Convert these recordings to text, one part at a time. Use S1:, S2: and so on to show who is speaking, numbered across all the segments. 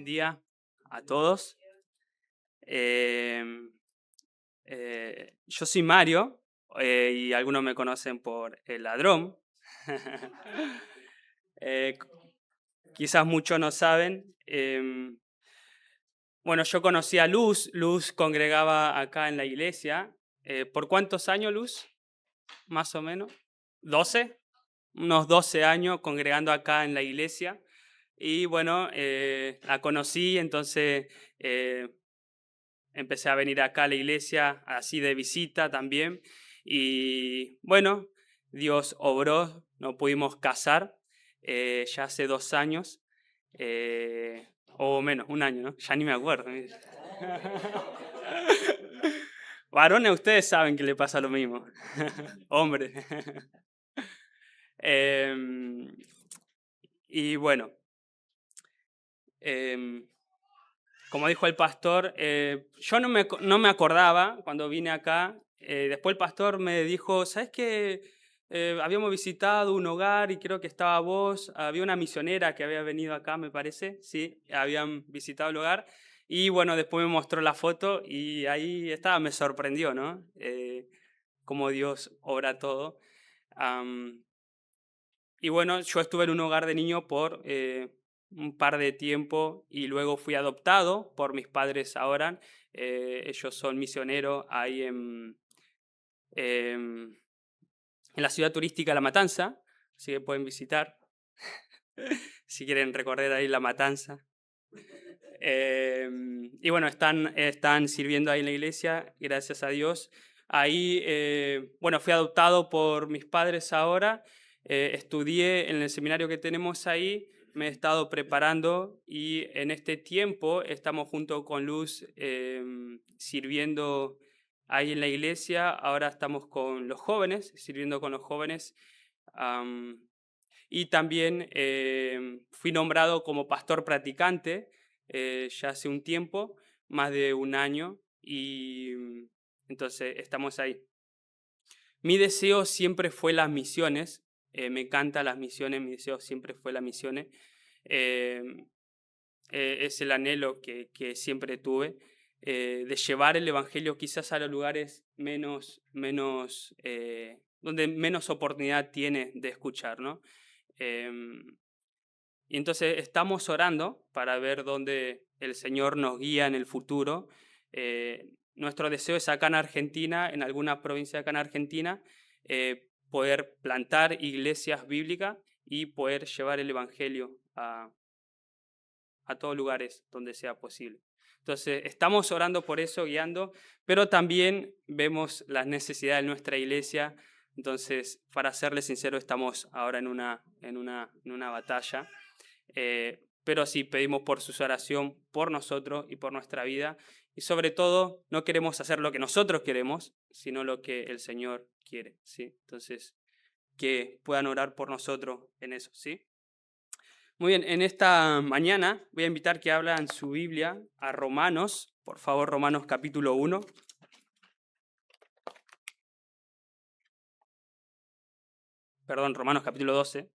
S1: Buen día a todos. Em, yo soy Mario y algunos me conocen por el ladrón. Eh, Quizás muchos no saben. Bueno, yo conocí a Luz. Luz congregaba acá en la iglesia. ¿Por cuántos años, Luz? Más o menos. ¿12? Unos 12 años congregando acá en la iglesia. Y bueno, la conocí, entonces eh, empecé a venir acá a la iglesia así de visita también. Y bueno, Dios obró, nos pudimos casar ya hace 2 años, o menos, un año, ¿no? Ya ni me acuerdo. Varones, ustedes saben que le pasa lo mismo. Hombre. Em, y bueno, em, como dijo el pastor, yo no me acordaba cuando vine acá. Después el pastor me dijo, ¿sabes qué? Habíamos visitado un hogar y creo que estaba vos. Había una misionera que había venido acá, me parece. Sí, habían visitado el hogar. Y bueno, después me mostró la foto y ahí estaba, me sorprendió, ¿no? Cómo Dios obra todo. Am, y bueno, yo estuve en un hogar de niños por un par de tiempo y luego fui adoptado por mis padres ahora. Ellos son misioneros ahí em, en la ciudad turística La Matanza, así que pueden visitar si quieren recorrer ahí La Matanza. Y bueno, están sirviendo ahí en la iglesia, gracias a Dios. Ahí, bueno, fui adoptado por mis padres ahora, estudié en el seminario que tenemos ahí, me he estado preparando y en este tiempo estamos junto con Luz sirviendo ahí en la iglesia. Ahora estamos con los jóvenes, sirviendo con los jóvenes. am, y también fui nombrado como pastor practicante ya hace un tiempo, más de un año, y entonces estamos ahí. Mi deseo siempre fue las misiones, me encantan las misiones, mi deseo siempre fue las misiones. eh, es el anhelo que siempre tuve, de llevar el Evangelio quizás a los lugares donde menos oportunidad tiene de escuchar, ¿no? Em, y entonces estamos orando para ver dónde el Señor nos guía en el futuro. Nuestro deseo es acá en Argentina, en alguna provincia acá en Argentina, poder plantar iglesias bíblicas y poder llevar el Evangelio a todos lugares donde sea posible. Entonces, estamos orando por eso, guiando, pero también vemos las necesidades de nuestra iglesia. Entonces, para serles sincero, estamos ahora en una batalla. Pero sí pedimos por su oración, por nosotros y por nuestra vida. Y sobre todo, no queremos hacer lo que nosotros queremos, sino lo que el Señor quiere. ¿Sí? Entonces, que puedan orar por nosotros en eso. ¿Sí? Muy bien, en esta mañana voy a invitar que hablan su Biblia a Romanos, por favor, Romanos capítulo 1. Perdón, Romanos capítulo 12.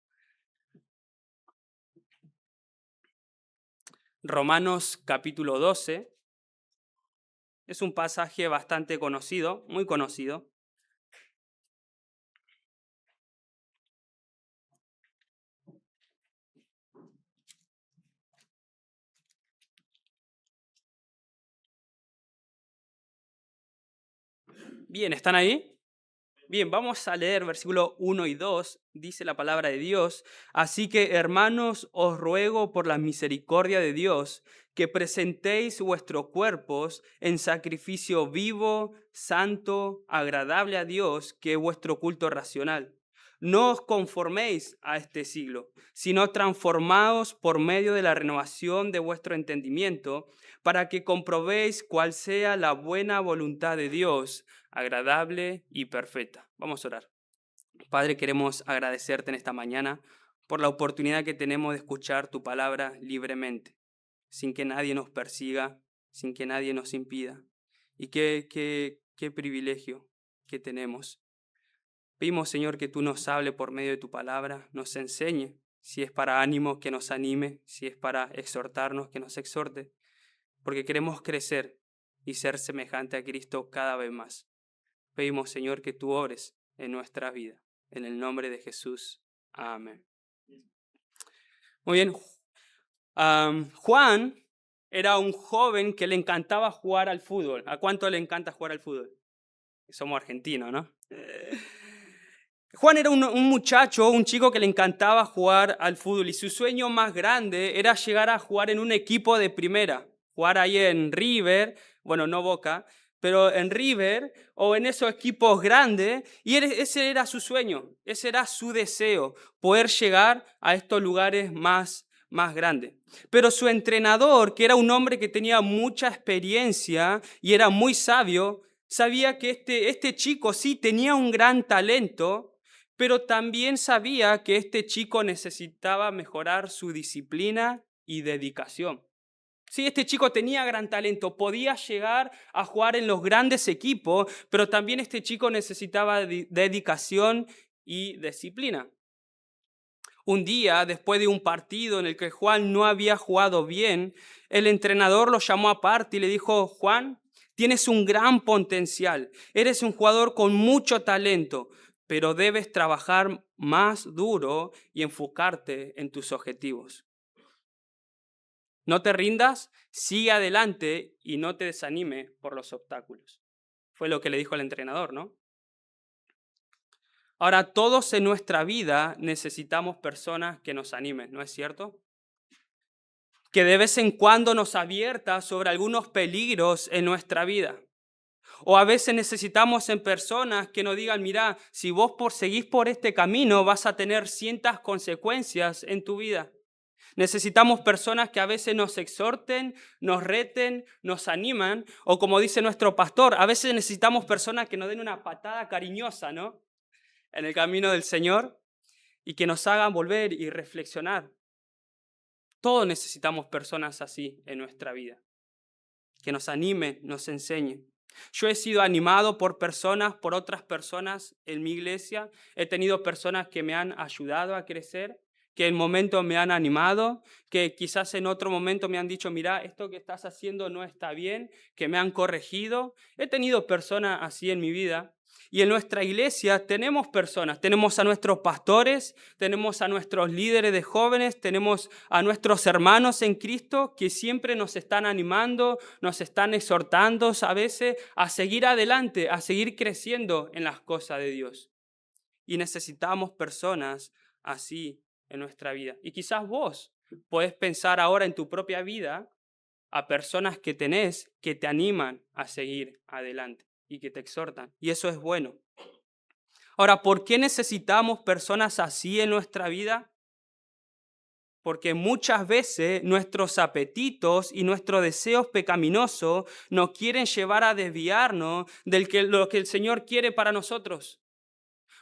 S1: Romanos capítulo 12 es un pasaje bastante conocido, muy conocido. Bien, ¿están ahí? Bien, vamos a leer versículo 1 y 2, dice la palabra de Dios. Así que, hermanos, os ruego por la misericordia de Dios que presentéis vuestros cuerpos en sacrificio vivo, santo, agradable a Dios, que es vuestro culto racional. No os conforméis a este siglo, sino transformaos por medio de la renovación de vuestro entendimiento, para que comprobéis cuál sea la buena voluntad de Dios, agradable y perfecta. Vamos a orar. Padre, queremos agradecerte en esta mañana por la oportunidad que tenemos de escuchar tu palabra libremente, sin que nadie nos persiga, sin que nadie nos impida. Y qué privilegio que tenemos. Pedimos, Señor, que tú nos hable por medio de tu palabra, nos enseñe si es para ánimo, que nos anime, si es para exhortarnos, que nos exhorte, porque queremos crecer y ser semejante a Cristo cada vez más. Pedimos, Señor, que tú obres en nuestra vida. En el nombre de Jesús. Amén. Muy bien. Juan era un joven que le encantaba jugar al fútbol. ¿A cuánto le encanta jugar al fútbol? Somos argentinos, ¿no? Juan era un muchacho, un chico que le encantaba jugar al fútbol y su sueño más grande era llegar a jugar en un equipo de primera, jugar ahí en River, bueno, no Boca, pero en River o en esos equipos grandes, y ese era su sueño, ese era su deseo, poder llegar a estos lugares más grandes. Pero su entrenador, que era un hombre que tenía mucha experiencia y era muy sabio, sabía que este chico sí tenía un gran talento, pero también sabía que este chico necesitaba mejorar su disciplina y dedicación. Sí, este chico tenía gran talento, podía llegar a jugar en los grandes equipos, pero también este chico necesitaba dedicación y disciplina. Un día, después de un partido en el que Juan no había jugado bien, el entrenador lo llamó aparte y le dijo: Juan, tienes un gran potencial, eres un jugador con mucho talento, pero debes trabajar más duro y enfocarte en tus objetivos. No te rindas, sigue adelante y no te desanime por los obstáculos. Fue lo que le dijo el entrenador, ¿no? Ahora, todos en nuestra vida necesitamos personas que nos animen, ¿no es cierto? Que de vez en cuando nos advierta sobre algunos peligros en nuestra vida. O a veces necesitamos en personas que nos digan: mira, si vos seguís por este camino vas a tener ciertas consecuencias en tu vida. Necesitamos personas que a veces nos exhorten, nos reten, nos animan, o como dice nuestro pastor, a veces necesitamos personas que nos den una patada cariñosa, ¿no? En el camino del Señor y que nos hagan volver y reflexionar. Todos necesitamos personas así en nuestra vida, que nos animen, nos enseñen. Yo he sido animado por otras personas en mi iglesia. He tenido personas que me han ayudado a crecer, que en momentos me han animado, que quizás en otro momento me han dicho: mira, esto que estás haciendo no está bien, que me han corregido. He tenido personas así en mi vida. Y en nuestra iglesia tenemos personas, tenemos a nuestros pastores, tenemos a nuestros líderes de jóvenes, tenemos a nuestros hermanos en Cristo que siempre nos están animando, nos están exhortando a veces a seguir adelante, a seguir creciendo en las cosas de Dios. Y necesitamos personas así en nuestra vida. Y quizás vos podés pensar ahora en tu propia vida a personas que tenés que te animan a seguir adelante y que te exhortan. Y eso es bueno. Ahora, ¿por qué necesitamos personas así en nuestra vida? Porque muchas veces nuestros apetitos y nuestros deseos pecaminosos nos quieren llevar a desviarnos de lo que el Señor quiere para nosotros.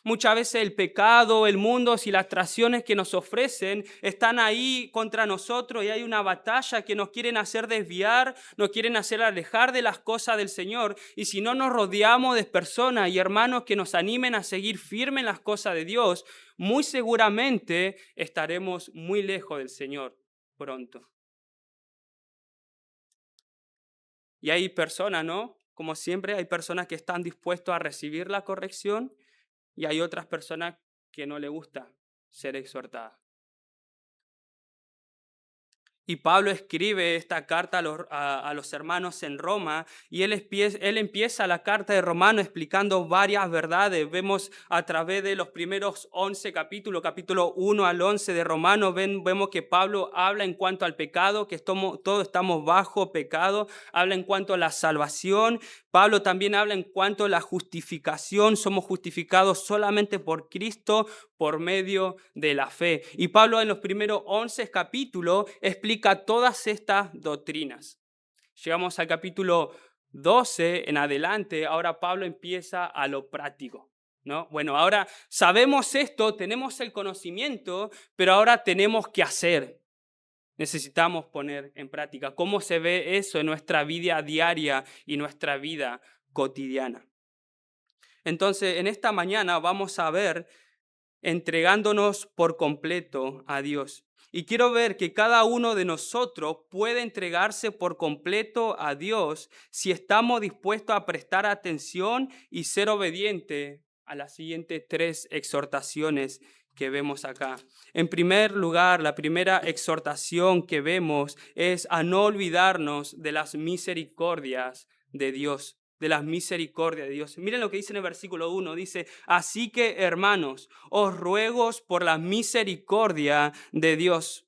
S1: Muchas veces el pecado, el mundo y las atracciones que nos ofrecen están ahí contra nosotros y hay una batalla que nos quieren hacer desviar, nos quieren hacer alejar de las cosas del Señor. Y si no nos rodeamos de personas y hermanos que nos animen a seguir firmes en las cosas de Dios, muy seguramente estaremos muy lejos del Señor pronto. Y hay personas, ¿no? Como siempre, hay personas que están dispuestas a recibir la corrección. Y hay otras personas que no les gusta ser exhortadas. Y Pablo escribe esta carta a los hermanos en Roma y él empieza la carta de Romanos explicando varias verdades. Vemos a través de los primeros 11 capítulos, capítulo 1 al 11 de Romanos, vemos que Pablo habla en cuanto al pecado, que todos estamos bajo pecado, habla en cuanto a la salvación. Pablo también habla en cuanto a la justificación, somos justificados solamente por Cristo por medio de la fe. Y Pablo en los primeros 11 capítulos explica todas estas doctrinas. Llegamos al capítulo 12 en adelante, ahora Pablo empieza a lo práctico, ¿no? Bueno, ahora sabemos esto, tenemos el conocimiento, pero ahora tenemos que hacer. Necesitamos poner en práctica. ¿Cómo se ve eso en nuestra vida diaria y nuestra vida cotidiana? Entonces, en esta mañana vamos a ver entregándonos por completo a Dios. Y quiero ver que cada uno de nosotros puede entregarse por completo a Dios si estamos dispuestos a prestar atención y ser obediente a las siguientes tres exhortaciones que vemos acá. En primer lugar, la primera exhortación que vemos es a no olvidarnos de las misericordias de Dios, de las misericordias de Dios. Miren lo que dice en el versículo 1, dice, así que hermanos, os ruego por la misericordia de Dios.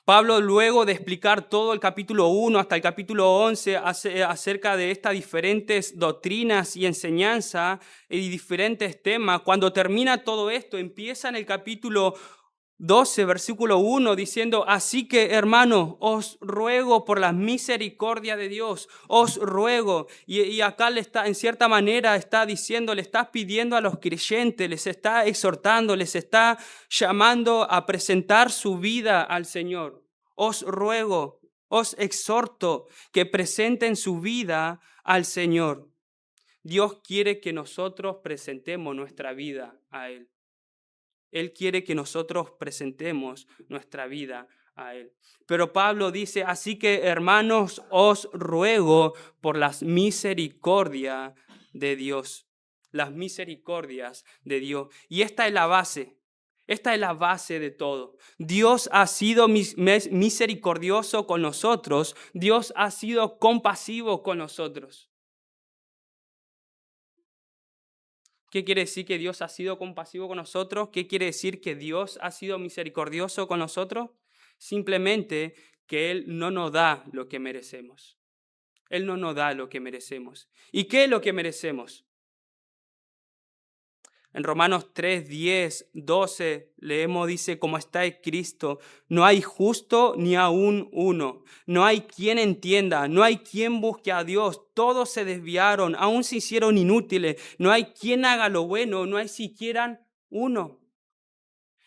S1: Pablo, luego de explicar todo el capítulo 1 hasta el capítulo 11 acerca de estas diferentes doctrinas y enseñanzas y diferentes temas, cuando termina todo esto, empieza en el capítulo 12, versículo 1, diciendo, así que hermanos, os ruego por la misericordia de Dios, os ruego. Y acá le está, en cierta manera está diciendo, le está pidiendo a los creyentes, les está exhortando, les está llamando a presentar su vida al Señor. Os ruego, os exhorto que presenten su vida al Señor. Dios quiere que nosotros presentemos nuestra vida a Él. Él quiere que nosotros presentemos nuestra vida a Él. Pero Pablo dice, así que hermanos, os ruego por las misericordias de Dios. Las misericordias de Dios. Y esta es la base. Esta es la base de todo. Dios ha sido misericordioso con nosotros. Dios ha sido compasivo con nosotros. ¿Qué quiere decir que Dios ha sido compasivo con nosotros? ¿Qué quiere decir que Dios ha sido misericordioso con nosotros? Simplemente que Él no nos da lo que merecemos. Él no nos da lo que merecemos. ¿Y qué es lo que merecemos? En Romanos 3, 10, 12 leemos, dice, como está escrito, no hay justo ni aún uno, no hay quien entienda, no hay quien busque a Dios, todos se desviaron, aún se hicieron inútiles, no hay quien haga lo bueno, no hay siquiera uno.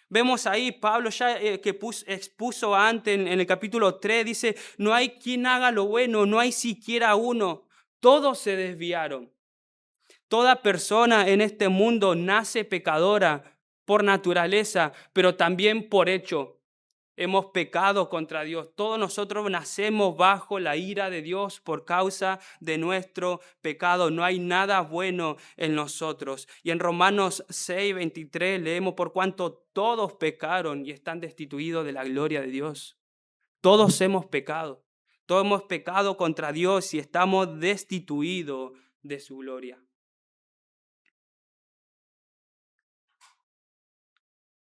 S1: Vemos ahí, Pablo ya expuso antes en el capítulo 3, dice, no hay quien haga lo bueno, no hay siquiera uno, todos se desviaron. Toda persona en este mundo nace pecadora por naturaleza, pero también por hecho. Hemos pecado contra Dios. Todos nosotros nacemos bajo la ira de Dios por causa de nuestro pecado. No hay nada bueno en nosotros. Y en Romanos 6, 23 leemos, por cuanto todos pecaron y están destituidos de la gloria de Dios. Todos hemos pecado. Todos hemos pecado contra Dios y estamos destituidos de su gloria.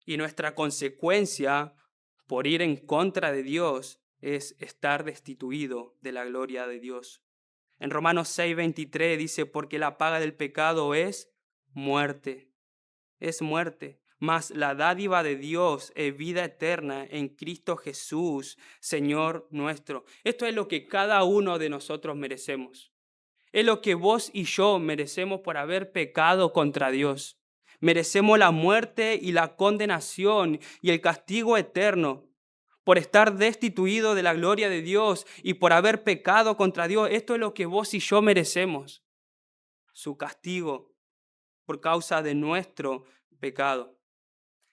S1: Y nuestra consecuencia por ir en contra de Dios es estar destituido de la gloria de Dios. En Romanos 6:23 dice, porque la paga del pecado es muerte. Es muerte. Mas la dádiva de Dios es vida eterna en Cristo Jesús, Señor nuestro. Esto es lo que cada uno de nosotros merecemos. Es lo que vos y yo merecemos por haber pecado contra Dios. Merecemos la muerte y la condenación y el castigo eterno por estar destituido de la gloria de Dios y por haber pecado contra Dios. Esto es lo que vos y yo merecemos. Su castigo por causa de nuestro pecado.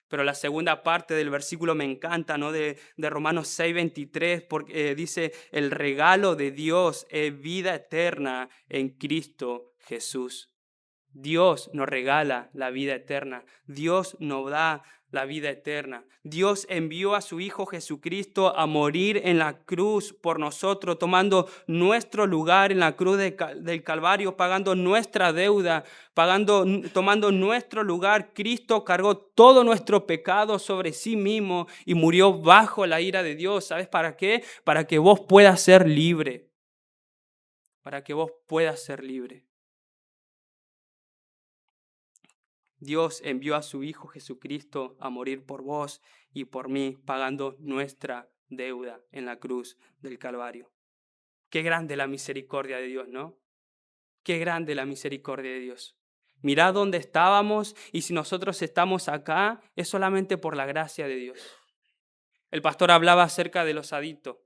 S1: Pero la segunda parte del versículo me encanta, ¿no? De Romanos 6:23, porque dice, el regalo de Dios es vida eterna en Cristo Jesús. Dios nos regala la vida eterna. Dios nos da la vida eterna. Dios envió a su Hijo Jesucristo a morir en la cruz por nosotros, tomando nuestro lugar en la cruz del Calvario, pagando nuestra deuda, tomando nuestro lugar. Cristo cargó todo nuestro pecado sobre sí mismo y murió bajo la ira de Dios. ¿Sabes para qué? Para que vos puedas ser libre. Para que vos puedas ser libre. Dios envió a su Hijo Jesucristo a morir por vos y por mí, pagando nuestra deuda en la cruz del Calvario. Qué grande la misericordia de Dios, ¿no? Qué grande la misericordia de Dios. Mirad dónde estábamos y si nosotros estamos acá es solamente por la gracia de Dios. El pastor hablaba acerca de los adictos,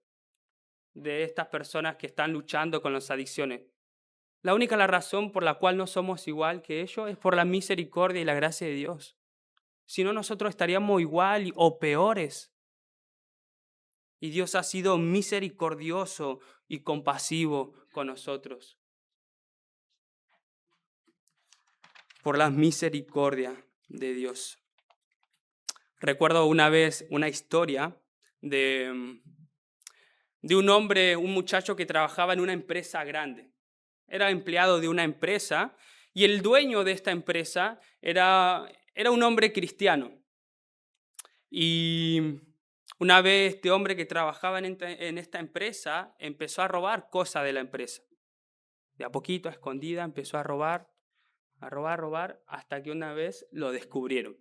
S1: de estas personas que están luchando con las adicciones. La única razón por la cual no somos igual que ellos es por la misericordia y la gracia de Dios. Si no, nosotros estaríamos igual o peores. Y Dios ha sido misericordioso y compasivo con nosotros. Por la misericordia de Dios. Recuerdo una vez una historia de un hombre, un muchacho que trabajaba en una empresa grande. Era empleado de una empresa y el dueño de esta empresa era un hombre cristiano. Y una vez este hombre que trabajaba en esta empresa empezó a robar cosas de la empresa. De a poquito, a escondida, empezó a robar, hasta que una vez lo descubrieron.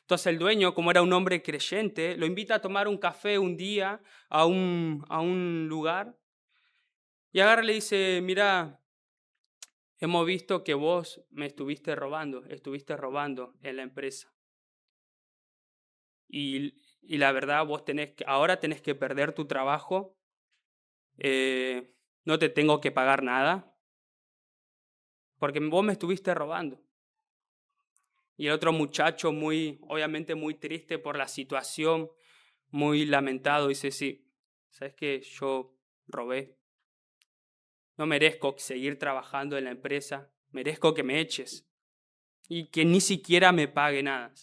S1: Entonces el dueño, como era un hombre creyente, lo invita a tomar un café un día a un lugar y agarra y le dice, mira, hemos visto que vos me estuviste robando en la empresa. Y la verdad, vos ahora tenés que perder tu trabajo, no te tengo que pagar nada, porque vos me estuviste robando. Y el otro muchacho, obviamente muy triste por la situación, muy lamentado, dice, sí, ¿sabes qué? Yo robé. No merezco seguir trabajando en la empresa, merezco que me eches y que ni siquiera me pague nada.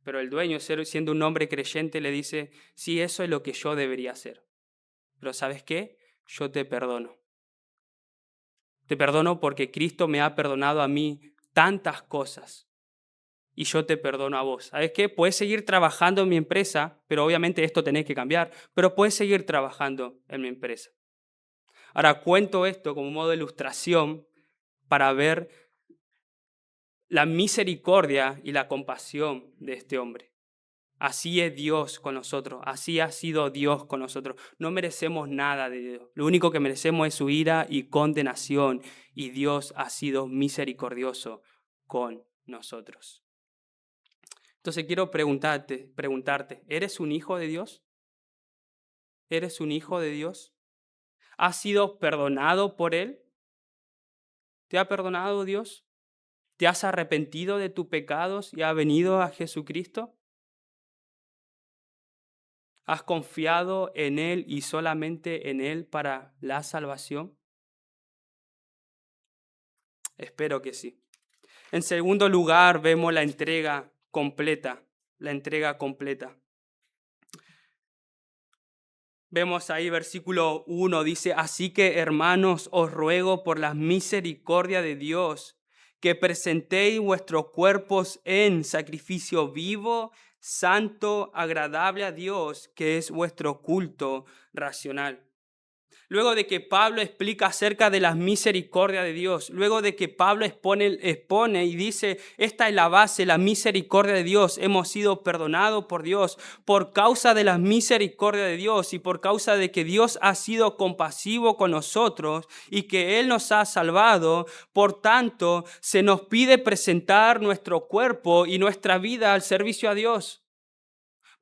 S1: Pero el dueño, siendo un hombre creyente, le dice, sí, eso es lo que yo debería hacer. Pero ¿sabes qué? Yo te perdono. Te perdono porque Cristo me ha perdonado a mí tantas cosas. Y yo te perdono a vos. ¿Sabes qué? Puedes seguir trabajando en mi empresa, pero obviamente esto tenés que cambiar, pero puedes seguir trabajando en mi empresa. Ahora cuento esto como modo de ilustración para ver la misericordia y la compasión de este hombre. Así es Dios con nosotros, así ha sido Dios con nosotros. No merecemos nada de Dios. Lo único que merecemos es su ira y condenación, y Dios ha sido misericordioso con nosotros. Entonces quiero preguntarte, ¿eres un hijo de Dios? ¿Eres un hijo de Dios? ¿Has sido perdonado por Él? ¿Te ha perdonado Dios? ¿Te has arrepentido de tus pecados y has venido a Jesucristo? ¿Has confiado en Él y solamente en Él para la salvación? Espero que sí. En segundo lugar, vemos la entrega completa. La entrega completa. Vemos ahí versículo 1, dice, así que hermanos, os ruego por la misericordia de Dios, que presentéis vuestros cuerpos en sacrificio vivo, santo, agradable a Dios, que es vuestro culto racional. Luego de que Pablo explica acerca de la misericordia de Dios, luego de que Pablo expone y dice, esta es la base, la misericordia de Dios, hemos sido perdonados por Dios por causa de la misericordia de Dios y por causa de que Dios ha sido compasivo con nosotros y que Él nos ha salvado. Por tanto, se nos pide presentar nuestro cuerpo y nuestra vida al servicio a Dios.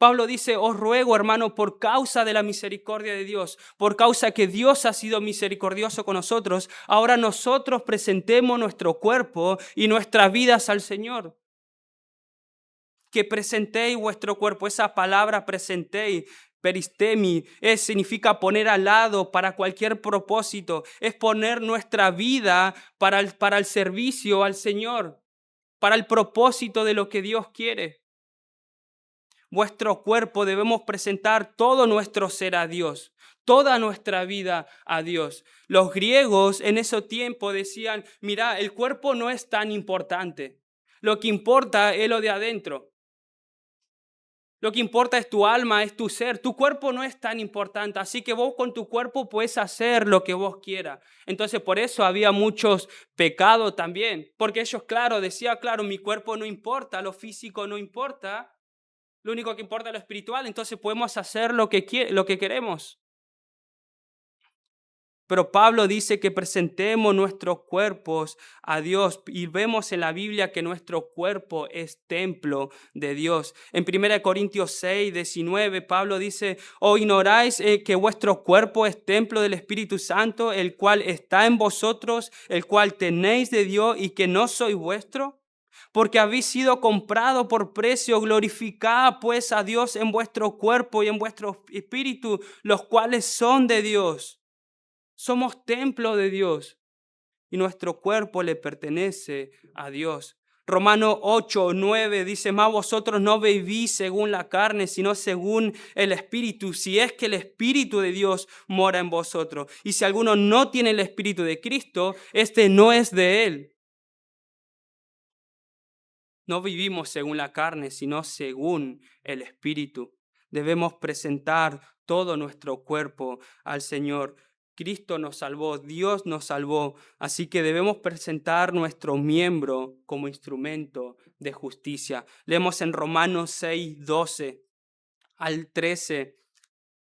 S1: Pablo dice, os ruego, hermano, por causa de la misericordia de Dios, por causa que Dios ha sido misericordioso con nosotros, ahora nosotros presentemos nuestro cuerpo y nuestras vidas al Señor. Que presentéis vuestro cuerpo, esa palabra presentéis, peristemi, significa poner al lado para cualquier propósito, es poner nuestra vida para el servicio al Señor, para el propósito de lo que Dios quiere. Vuestro cuerpo debemos presentar todo nuestro ser a Dios, toda nuestra vida a Dios. Los griegos en ese tiempo decían, mira, el cuerpo no es tan importante. Lo que importa es lo de adentro. Lo que importa es tu alma, es tu ser. Tu cuerpo no es tan importante, así que vos con tu cuerpo puedes hacer lo que vos quieras. Entonces por eso había muchos pecados también, porque ellos, claro, decían, claro, mi cuerpo no importa, lo físico no importa. Lo único que importa es lo espiritual, entonces podemos hacer lo que queremos. Pero Pablo dice que presentemos nuestros cuerpos a Dios y vemos en la Biblia que nuestro cuerpo es templo de Dios. En 1 Corintios 6, 19, Pablo dice, ¿o ignoráis que vuestro cuerpo es templo del Espíritu Santo, el cual está en vosotros, el cual tenéis de Dios y que no sois vuestro? Porque habéis sido comprado por precio, glorificad pues a Dios en vuestro cuerpo y en vuestro espíritu, los cuales son de Dios. Somos templo de Dios y nuestro cuerpo le pertenece a Dios. Romanos 8, 9 dice, más vosotros no vivís según la carne, sino según el Espíritu, si es que el Espíritu de Dios mora en vosotros. Y si alguno no tiene el Espíritu de Cristo, este no es de él. No vivimos según la carne, sino según el Espíritu. Debemos presentar todo nuestro cuerpo al Señor. Cristo nos salvó, Dios nos salvó, así que debemos presentar nuestro miembro como instrumento de justicia. Leemos en Romanos 6, 12 al 13.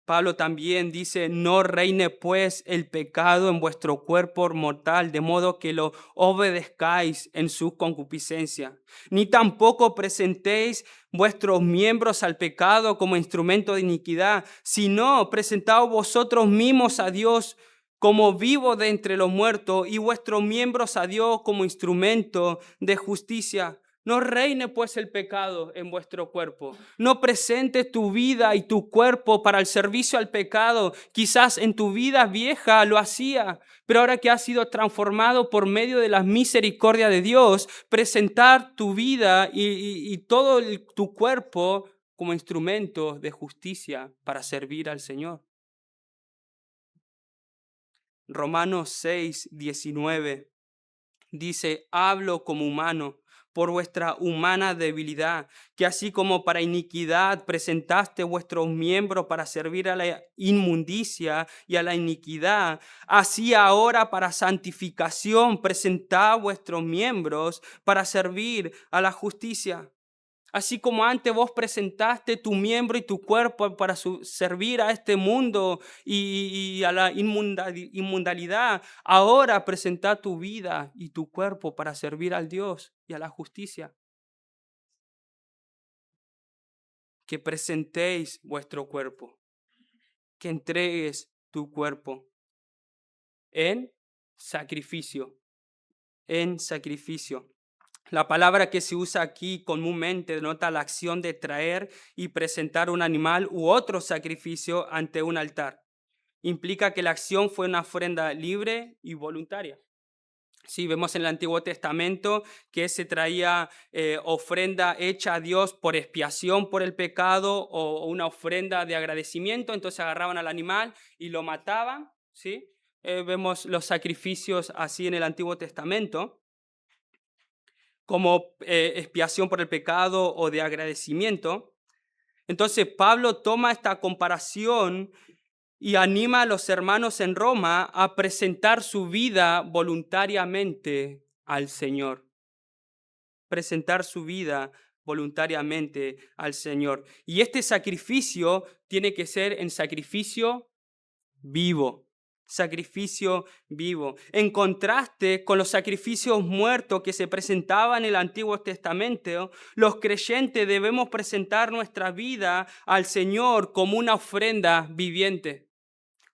S1: Pablo también dice, no reine pues el pecado en vuestro cuerpo mortal, de modo que lo obedezcáis en su concupiscencia. Ni tampoco presentéis vuestros miembros al pecado como instrumento de iniquidad, sino presentaos vosotros mismos a Dios como vivos de entre los muertos y vuestros miembros a Dios como instrumento de justicia. No reine pues el pecado en vuestro cuerpo. No presentes tu vida y tu cuerpo para el servicio al pecado. Quizás en tu vida vieja lo hacía, pero ahora que has sido transformado por medio de la misericordia de Dios, presentar tu vida y todo tu cuerpo como instrumento de justicia para servir al Señor. Romanos 6, 19 dice, hablo como humano por vuestra humana debilidad, que así como para iniquidad presentaste vuestros miembros para servir a la inmundicia y a la iniquidad, así ahora para santificación presentad vuestros miembros para servir a la justicia. Así como antes vos presentaste tu miembro y tu cuerpo para servir a este mundo y a la inmundalidad, ahora presenta tu vida y tu cuerpo para servir al Dios y a la justicia. Que presentéis vuestro cuerpo, que entregues tu cuerpo en sacrificio, en sacrificio. La palabra que se usa aquí comúnmente denota la acción de traer y presentar un animal u otro sacrificio ante un altar. Implica que la acción fue una ofrenda libre y voluntaria. Sí, vemos en el Antiguo Testamento que se traía ofrenda hecha a Dios por expiación por el pecado o una ofrenda de agradecimiento. Entonces agarraban al animal y lo mataban. ¿Sí? Vemos los sacrificios así en el Antiguo Testamento como expiación por el pecado o de agradecimiento. Entonces Pablo toma esta comparación y anima a los hermanos en Roma a presentar su vida voluntariamente al Señor. Presentar su vida voluntariamente al Señor. Y este sacrificio tiene que ser en sacrificio vivo. Sacrificio vivo. En contraste con los sacrificios muertos que se presentaban en el Antiguo Testamento, los creyentes debemos presentar nuestra vida al Señor como una ofrenda viviente.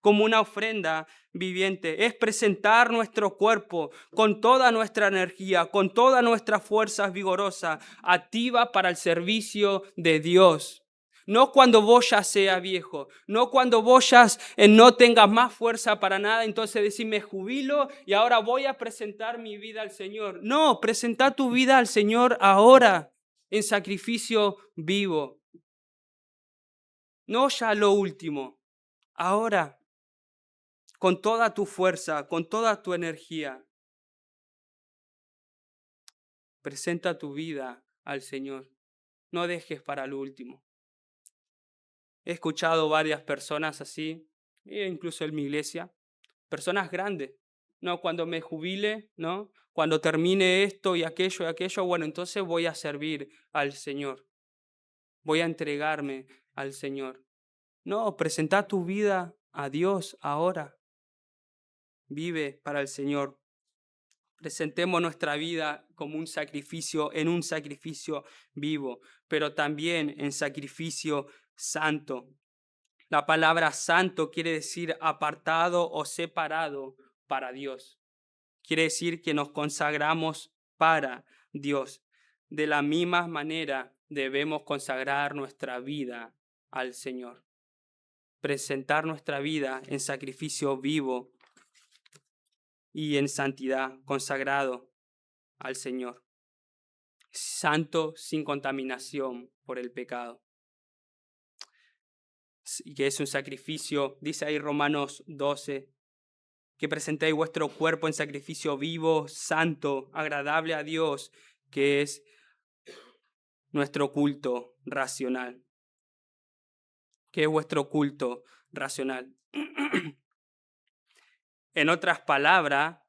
S1: Como una ofrenda viviente. Es presentar nuestro cuerpo con toda nuestra energía, con todas nuestras fuerzas vigorosas, activa para el servicio de Dios. No cuando vos ya sea viejo, no cuando vos ya no tengas más fuerza para nada, entonces decir me jubilo y ahora voy a presentar mi vida al Señor. No, presenta tu vida al Señor ahora en sacrificio vivo. No ya lo último, ahora con toda tu fuerza, con toda tu energía. Presenta tu vida al Señor. No dejes para lo último. He escuchado varias personas así, incluso en mi iglesia, personas grandes. No, cuando me jubile, ¿no? Cuando termine esto y aquello, bueno, entonces voy a servir al Señor. Voy a entregarme al Señor. No, presenta tu vida a Dios ahora. vive para el Señor. Presentemos nuestra vida como un sacrificio, en un sacrificio vivo, pero también en sacrificio santo. La palabra santo quiere decir apartado o separado para Dios. Quiere decir que nos consagramos para Dios. De la misma manera debemos consagrar nuestra vida al Señor. Presentar nuestra vida en sacrificio vivo y en santidad, consagrado al Señor. Santo sin contaminación por el pecado. Y que es un sacrificio, dice ahí Romanos 12, que presentéis vuestro cuerpo en sacrificio vivo, santo, agradable a Dios, que es nuestro culto racional. Que es vuestro culto racional. En otras palabras,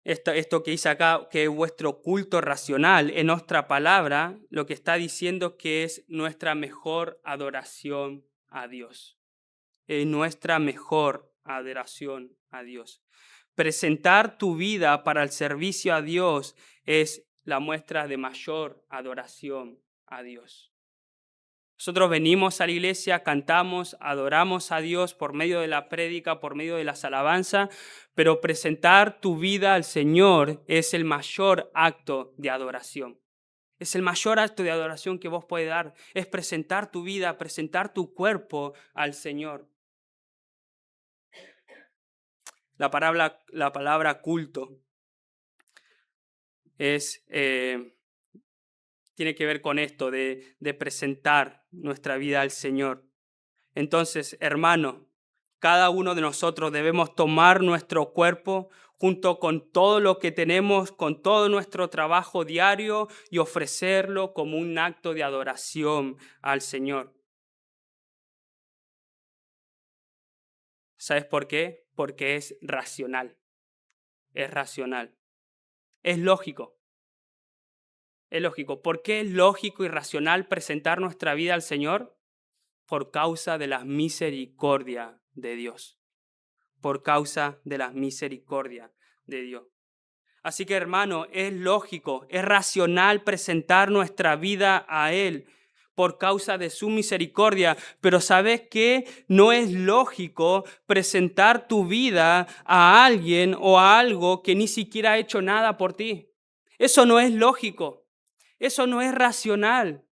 S1: esto que dice acá, que es vuestro culto racional, en otra palabra, lo que está diciendo que es nuestra mejor adoración a Dios. Es nuestra mejor adoración a Dios. Presentar tu vida para el servicio a Dios es la muestra de mayor adoración a Dios. Nosotros venimos a la iglesia, cantamos, adoramos a Dios por medio de la prédica, por medio de las alabanzas, pero presentar tu vida al Señor es el mayor acto de adoración. Es el mayor acto de adoración que vos podés dar, es presentar tu vida, presentar tu cuerpo al Señor. La palabra culto tiene que ver con esto de presentar nuestra vida al Señor. Entonces, hermano, cada uno de nosotros debemos tomar nuestro cuerpo junto con todo lo que tenemos, con todo nuestro trabajo diario y ofrecerlo como un acto de adoración al Señor. ¿Sabes por qué? Porque es racional. Es racional. Es lógico. Es lógico. ¿Por qué es lógico y racional presentar nuestra vida al Señor? Por causa de la misericordia de Dios. Por causa de la misericordia de Dios. Así que, hermano, es lógico, es racional presentar nuestra vida a Él por causa de su misericordia. Pero ¿sabes qué? No es lógico presentar tu vida a alguien o a algo que ni siquiera ha hecho nada por ti. Eso no es lógico. Eso no es racional.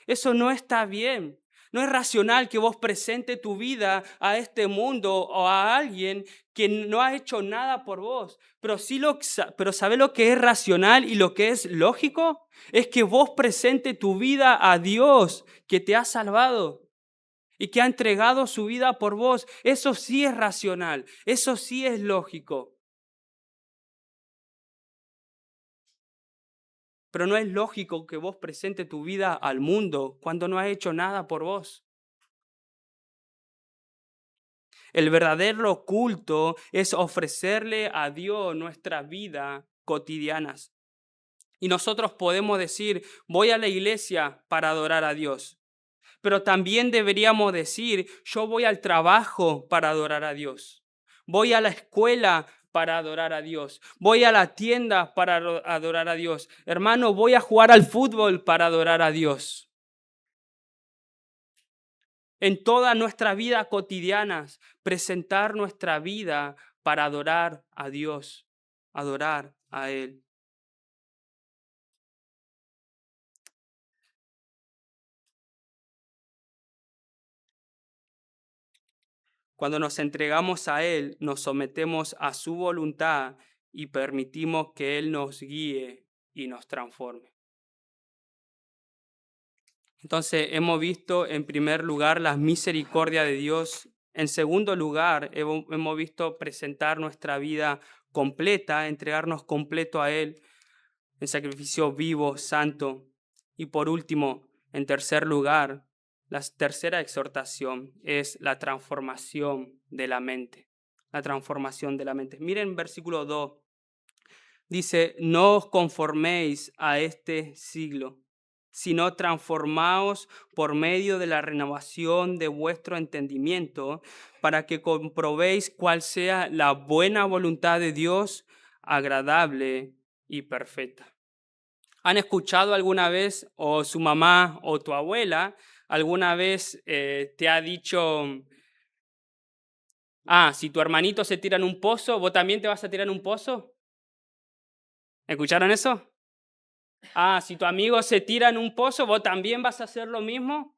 S1: Eso no está bien. No es racional que vos presentes tu vida a este mundo o a alguien que no ha hecho nada por vos. Pero ¿sabés lo que es racional y lo que es lógico? Es que vos presentes tu vida a Dios que te ha salvado y que ha entregado su vida por vos. Eso sí es racional. Eso sí es lógico. Pero no es lógico que vos presentes tu vida al mundo cuando no has hecho nada por vos. El verdadero culto es ofrecerle a Dios nuestra vida cotidianas. Y nosotros podemos decir, voy a la iglesia para adorar a Dios. Pero también deberíamos decir, yo voy al trabajo para adorar a Dios. Voy a la escuela para adorar a Dios. Voy a la tienda para adorar a Dios. Hermano, voy a jugar al fútbol para adorar a Dios. En toda nuestra vida cotidiana, presentar nuestra vida para adorar a Dios, adorar a Él. Cuando nos entregamos a Él, nos sometemos a su voluntad y permitimos que Él nos guíe y nos transforme. Entonces, hemos visto en primer lugar la misericordia de Dios. En segundo lugar, hemos visto presentar nuestra vida completa, entregarnos completo a Él en sacrificio vivo, santo. Y por último, en tercer lugar, la tercera exhortación es la transformación de la mente. La transformación de la mente. Miren versículo 2. Dice, no os conforméis a este siglo, sino transformaos por medio de la renovación de vuestro entendimiento, para que comprobéis cuál sea la buena voluntad de Dios, agradable y perfecta. ¿Han escuchado alguna vez, o su mamá o tu abuela alguna vez te ha dicho, si tu hermanito se tira en un pozo, ¿vos también te vas a tirar en un pozo? ¿Escucharon eso? Si tu amigo se tira en un pozo, ¿vos también vas a hacer lo mismo?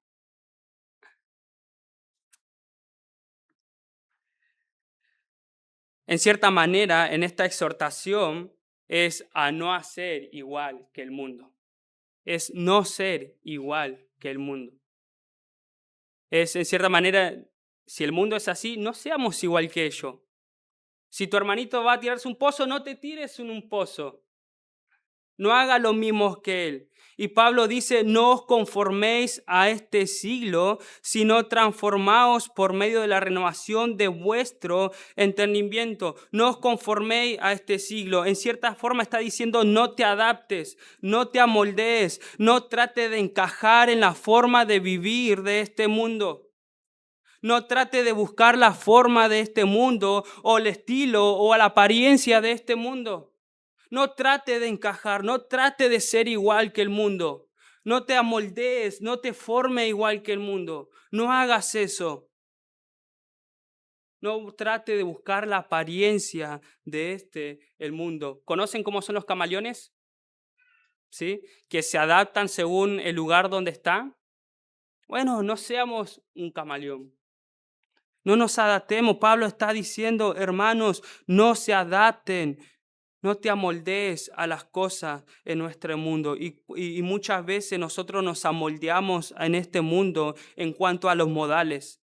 S1: En cierta manera, en esta exhortación es a no hacer igual que el mundo. Es no ser igual que el mundo. Es, en cierta manera, si el mundo es así, no seamos igual que ellos. Si tu hermanito va a tirarse un pozo, no te tires en un pozo. No haga lo mismo que él. Y Pablo dice, no os conforméis a este siglo, sino transformaos por medio de la renovación de vuestro entendimiento. No os conforméis a este siglo. En cierta forma está diciendo, no te adaptes, no te amoldees, no trate de encajar en la forma de vivir de este mundo. No trate de buscar la forma de este mundo o el estilo o la apariencia de este mundo. No trate de encajar, no trate de ser igual que el mundo. No te amoldees, no te forme igual que el mundo. No hagas eso. No trate de buscar la apariencia de el mundo. ¿Conocen cómo son los camaleones? ¿Sí? Que se adaptan según el lugar donde están. Bueno, no seamos un camaleón. No nos adaptemos. Pablo está diciendo, hermanos, no se adapten. No te amoldees a las cosas en nuestro mundo. Y muchas veces nosotros nos amoldeamos en este mundo en cuanto a los modales.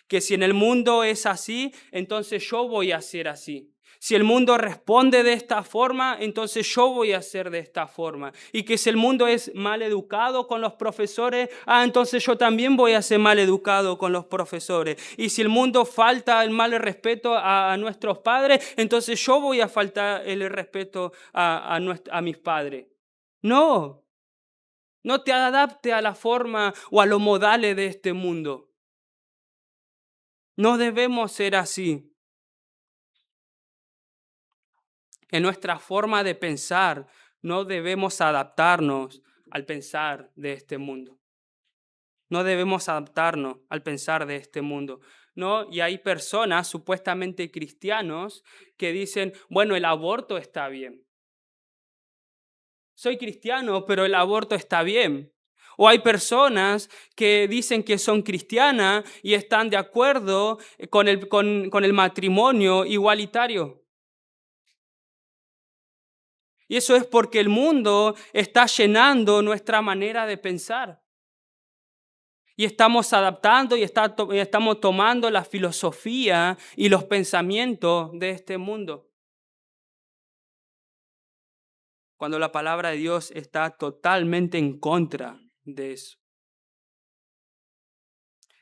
S1: Que si en el mundo es así, entonces yo voy a ser así. Si el mundo responde de esta forma, entonces yo voy a ser de esta forma. Y que si el mundo es mal educado con los profesores, entonces yo también voy a ser mal educado con los profesores. Y si el mundo falta el mal respeto a nuestros padres, entonces yo voy a faltar el respeto a mis padres. No, no te adapte a la forma o a los modales de este mundo. No debemos ser así. En nuestra forma de pensar, no debemos adaptarnos al pensar de este mundo. No debemos adaptarnos al pensar de este mundo. ¿No? Y hay personas supuestamente cristianos que dicen, bueno, el aborto está bien. Soy cristiano, pero el aborto está bien. O hay personas que dicen que son cristianas y están de acuerdo con el matrimonio igualitario. Y eso es porque el mundo está llenando nuestra manera de pensar. Y estamos adaptando y estamos tomando la filosofía y los pensamientos de este mundo. Cuando la palabra de Dios está totalmente en contra de eso.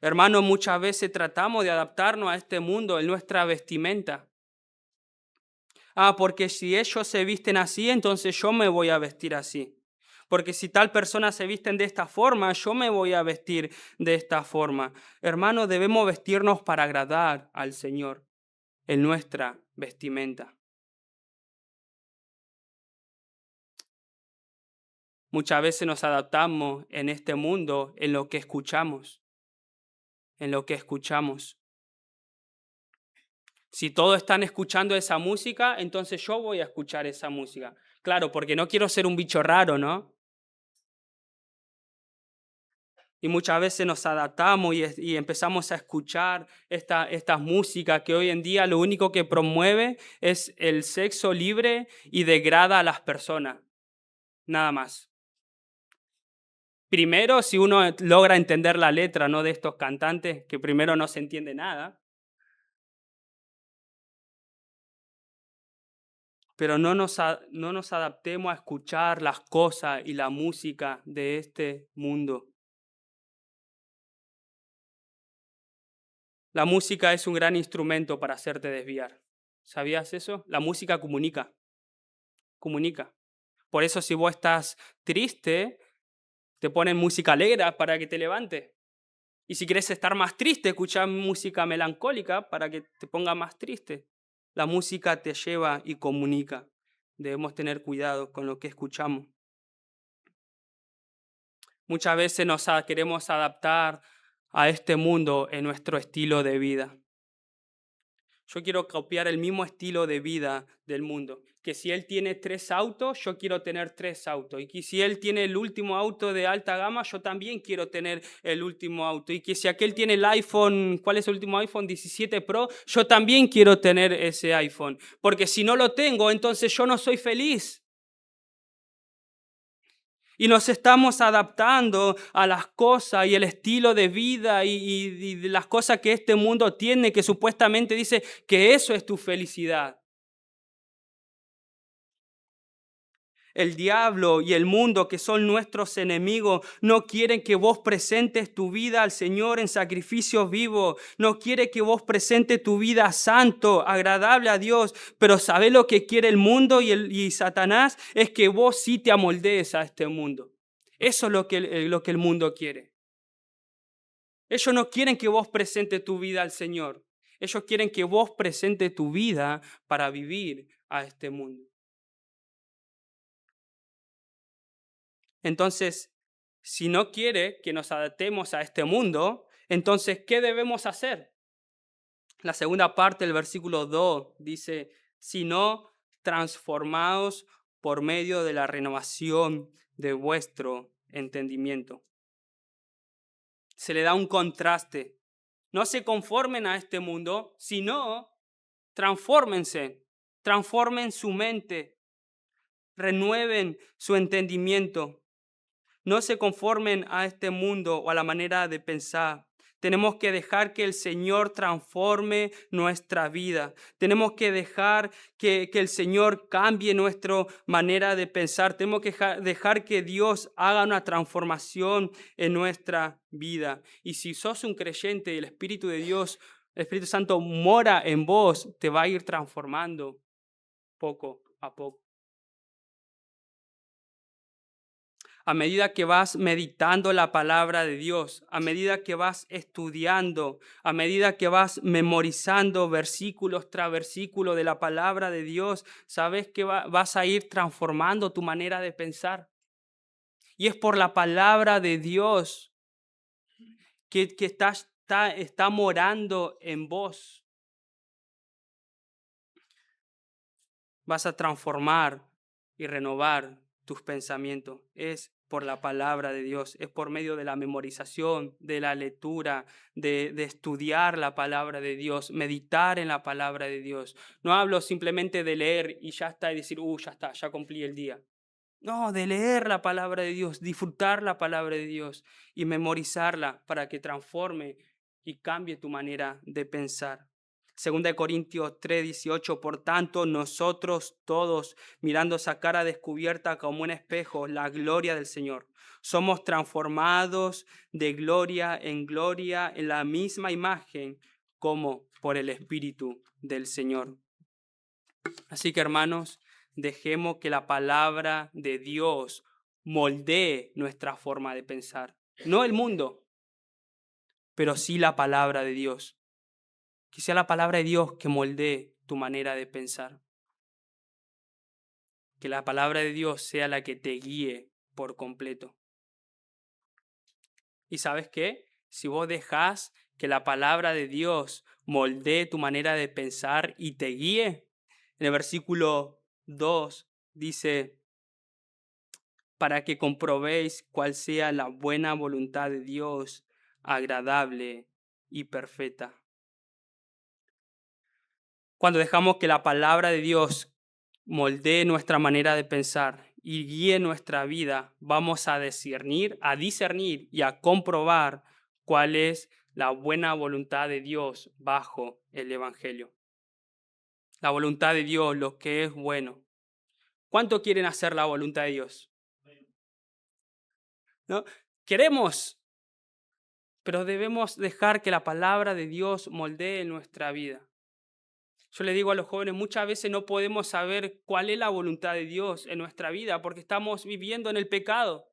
S1: Hermanos, muchas veces tratamos de adaptarnos a este mundo en nuestra vestimenta. Porque si ellos se visten así, entonces yo me voy a vestir así. Porque si tal persona se visten de esta forma, yo me voy a vestir de esta forma. Hermanos, debemos vestirnos para agradar al Señor en nuestra vestimenta. Muchas veces nos adaptamos en este mundo en lo que escuchamos. En lo que escuchamos. Si todos están escuchando esa música, entonces yo voy a escuchar esa música. Claro, porque no quiero ser un bicho raro, ¿no? Y muchas veces nos adaptamos y empezamos a escuchar estas músicas que hoy en día lo único que promueve es el sexo libre y degrada a las personas. Nada más. Primero, si uno logra entender la letra, ¿no?, de estos cantantes, que primero no se entiende nada. Pero no nos adaptemos a escuchar las cosas y la música de este mundo. La música es un gran instrumento para hacerte desviar. ¿Sabías eso? La música comunica. Comunica. Por eso si vos estás triste, Te ponen música alegre para que te levantes. Y si quieres estar más triste, escucha música melancólica para que te ponga más triste. La música te lleva y comunica. Debemos tener cuidado con lo que escuchamos. Muchas veces queremos adaptar a este mundo en nuestro estilo de vida. Yo quiero copiar el mismo estilo de vida del mundo. Que si él tiene 3 autos, yo quiero tener 3 autos. Y que si él tiene el último auto de alta gama, yo también quiero tener el último auto. Y que si aquel tiene el iPhone, ¿cuál es el último iPhone? 17 Pro, yo también quiero tener ese iPhone. Porque si no lo tengo, entonces yo no soy feliz. Y nos estamos adaptando a las cosas y el estilo de vida y las cosas que este mundo tiene, que supuestamente dice que eso es tu felicidad. El diablo y el mundo, que son nuestros enemigos, no quieren que vos presentes tu vida al Señor en sacrificio vivo. No quiere que vos presentes tu vida santo, agradable a Dios. Pero ¿sabés lo que quiere el mundo y Satanás? Es que vos sí te amoldees a este mundo. Eso es lo que el mundo quiere. Ellos no quieren que vos presentes tu vida al Señor. Ellos quieren que vos presentes tu vida para vivir a este mundo. Entonces, si no quiere que nos adaptemos a este mundo, entonces, ¿qué debemos hacer? La segunda parte del versículo 2 dice, sino transformados por medio de la renovación de vuestro entendimiento. Se le da un contraste. No se conformen a este mundo, sino transfórmense, transformen su mente, renueven su entendimiento. No se conformen a este mundo o a la manera de pensar. Tenemos que dejar que el Señor transforme nuestra vida. Tenemos que dejar que el Señor cambie nuestra manera de pensar. Tenemos que dejar que Dios haga una transformación en nuestra vida. Y si sos un creyente y el Espíritu de Dios, el Espíritu Santo mora en vos, te va a ir transformando poco a poco. A medida que vas meditando la palabra de Dios, a medida que vas estudiando, a medida que vas memorizando versículos tras versículo de la palabra de Dios, sabes que vas a ir transformando tu manera de pensar. Y es por la palabra de Dios que está morando en vos. Vas a transformar y renovar tus pensamientos. Es por la palabra de Dios, es por medio de la memorización, de la lectura, de estudiar la palabra de Dios, meditar en la palabra de Dios. No hablo simplemente de leer y ya está, y decir, ya está, ya cumplí el día. No, de leer la palabra de Dios, disfrutar la palabra de Dios y memorizarla para que transforme y cambie tu manera de pensar. 2 Corintios 3:18, por tanto, nosotros todos, mirando esa cara descubierta como un espejo, la gloria del Señor, somos transformados de gloria en la misma imagen como por el Espíritu del Señor. Así que, hermanos, dejemos que la palabra de Dios moldee nuestra forma de pensar. No el mundo, pero sí la palabra de Dios. Que sea la palabra de Dios que moldee tu manera de pensar. Que la palabra de Dios sea la que te guíe por completo. ¿Y sabes qué? Si vos dejás que la palabra de Dios moldee tu manera de pensar y te guíe, en el versículo 2 dice, para que comprobéis cuál sea la buena voluntad de Dios, agradable y perfecta. Cuando dejamos que la palabra de Dios moldee nuestra manera de pensar y guíe nuestra vida, vamos a discernir y a comprobar cuál es la buena voluntad de Dios bajo el Evangelio. La voluntad de Dios, lo que es bueno. ¿Cuánto quieren hacer la voluntad de Dios? ¿No? Queremos, pero debemos dejar que la palabra de Dios moldee nuestra vida. Yo le digo a los jóvenes, muchas veces no podemos saber cuál es la voluntad de Dios en nuestra vida porque estamos viviendo en el pecado.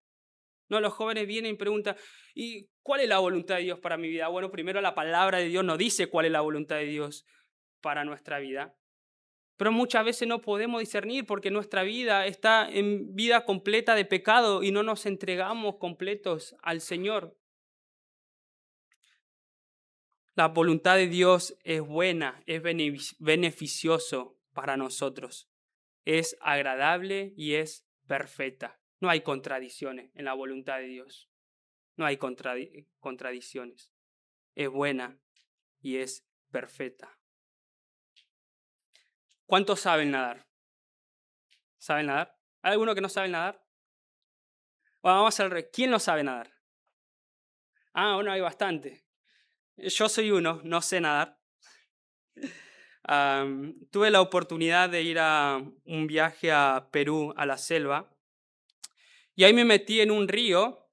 S1: No, los jóvenes vienen y preguntan, ¿y cuál es la voluntad de Dios para mi vida? Bueno, primero la palabra de Dios nos dice cuál es la voluntad de Dios para nuestra vida. Pero muchas veces no podemos discernir porque nuestra vida está en vida completa de pecado y no nos entregamos completos al Señor. La voluntad de Dios es buena, es beneficioso para nosotros. Es agradable y es perfecta. No hay contradicciones en la voluntad de Dios. No hay contradicciones. Es buena y es perfecta. ¿Cuántos saben nadar? ¿Saben nadar? ¿Hay alguno que no sabe nadar? Bueno, vamos al revés. ¿Quién no sabe nadar? Ah, bueno, hay bastante. Yo soy uno, no sé nadar. Tuve la oportunidad de ir a un viaje a Perú, a la selva, y ahí me metí en un río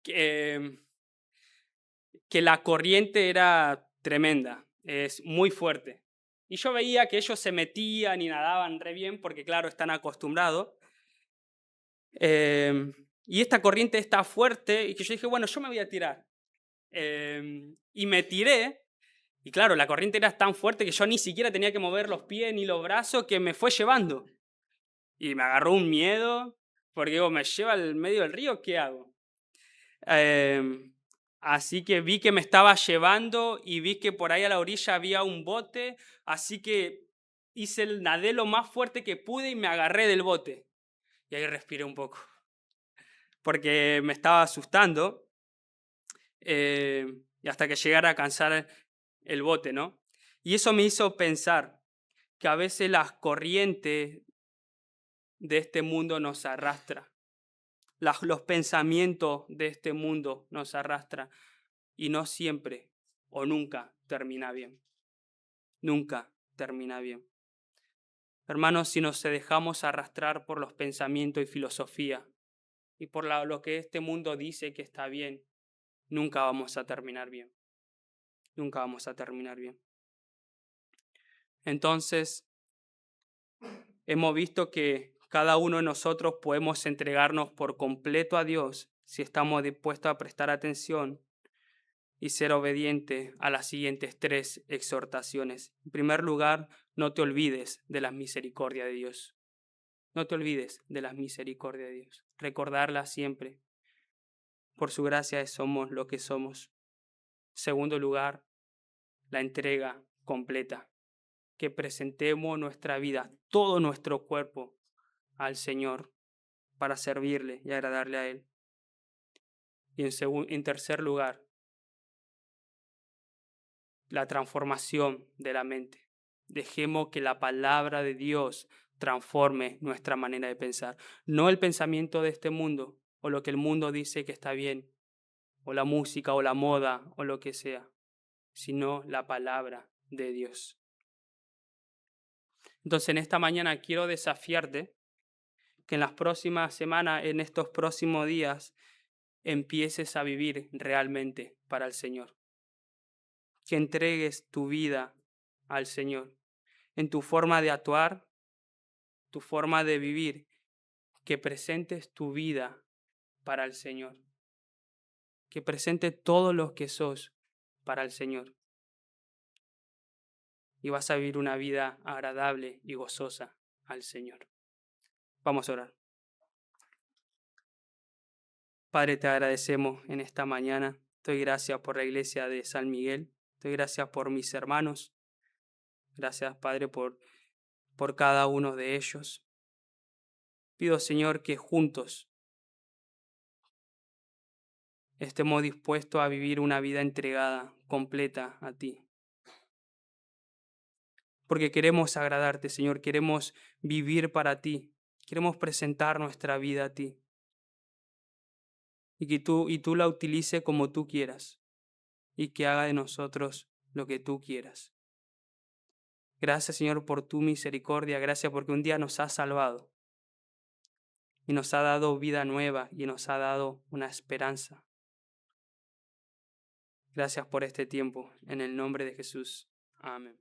S1: que, que la corriente era tremenda, es muy fuerte. Y yo veía que ellos se metían y nadaban re bien porque, claro, están acostumbrados. Y esta corriente está fuerte y que yo dije, bueno, yo me voy a tirar. Y me tiré. Y claro, la corriente era tan fuerte que yo ni siquiera tenía que mover los pies ni los brazos, que me fue llevando. Y me agarró un miedo, porque digo, me lleva al medio del río, ¿qué hago? Así que vi que me estaba llevando y vi que por ahí a la orilla había un bote, así que nadé lo más fuerte que pude y me agarré del bote. Y ahí respiré un poco, porque me estaba asustando, y hasta que llegara a cansar el bote, ¿no? Y eso me hizo pensar que a veces las corrientes de este mundo nos arrastran. Los pensamientos de este mundo nos arrastran y no siempre o nunca termina bien. Nunca termina bien. Hermanos, si nos dejamos arrastrar por los pensamientos y filosofía y por lo que este mundo dice que está bien, nunca vamos a terminar bien. Nunca vamos a terminar bien. Entonces, hemos visto que cada uno de nosotros podemos entregarnos por completo a Dios si estamos dispuestos a prestar atención y ser obediente a las siguientes 3 exhortaciones. En primer lugar, no te olvides de las misericordias de Dios. No te olvides de las misericordias de Dios. Recordarlas siempre. Por su gracia somos lo que somos. En segundo lugar, la entrega completa. Que presentemos nuestra vida, todo nuestro cuerpo al Señor para servirle y agradarle a Él. Y en tercer lugar, la transformación de la mente. Dejemos que la palabra de Dios transforme nuestra manera de pensar. No el pensamiento de este mundo o lo que el mundo dice que está bien, o la música o la moda o lo que sea, sino la palabra de Dios. Entonces en esta mañana quiero desafiarte que en las próximas semanas, en estos próximos días, empieces a vivir realmente para el Señor. Que entregues tu vida al Señor en tu forma de actuar, tu forma de vivir, que presentes tu vida para el Señor. Que presentes todo lo que sos para el Señor. Y vas a vivir una vida agradable y gozosa al Señor. Vamos a orar. Padre, te agradecemos en esta mañana. Te doy gracias por la iglesia de San Miguel. Te doy gracias por mis hermanos. Gracias, Padre, por cada uno de ellos. Pido, Señor, que juntos estemos dispuestos a vivir una vida entregada, completa a ti. Porque queremos agradarte, Señor, queremos vivir para ti, queremos presentar nuestra vida a ti. Y que tú la utilices como tú quieras y que haga de nosotros lo que tú quieras. Gracias, Señor, por tu misericordia, gracias porque un día nos has salvado y nos ha dado vida nueva y nos ha dado una esperanza. Gracias por este tiempo, en el nombre de Jesús. Amén.